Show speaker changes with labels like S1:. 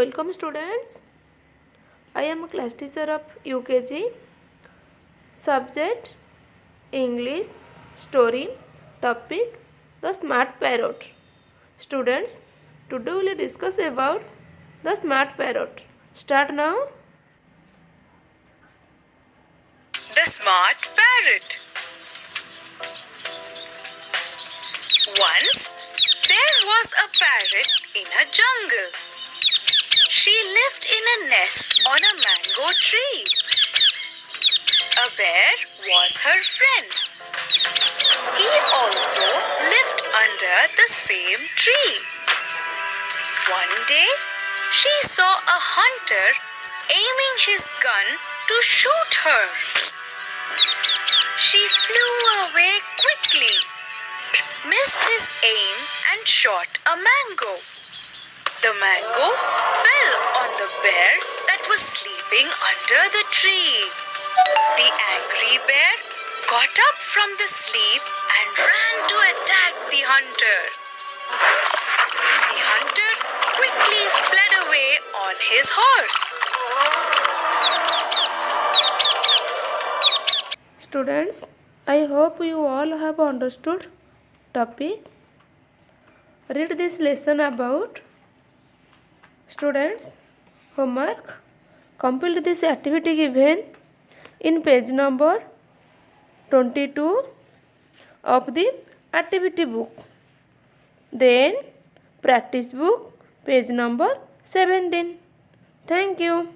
S1: Welcome students. I am a class teacher of UKG. Subject English. Story. Topic the smart parrot. Students, today we will discuss about the smart parrot. Start now.
S2: The smart parrot. Once there was a parrot in a jungle. She lived in a nest on a mango tree. A bear was her friend. He also lived under the same tree. One day, she saw a hunter aiming his gun to shoot her. She flew away quickly, missed his aim and shot a mango. The mango fell on the bear that was sleeping under the tree. The angry bear got up from the sleep and ran to attack the hunter. The hunter quickly fled away on his horse.
S1: Students, I hope you all have understood topic. Read this lesson about. Students, homework. Complete this activity given in page number 22 of the activity book. Then practice book page number 17. Thank you.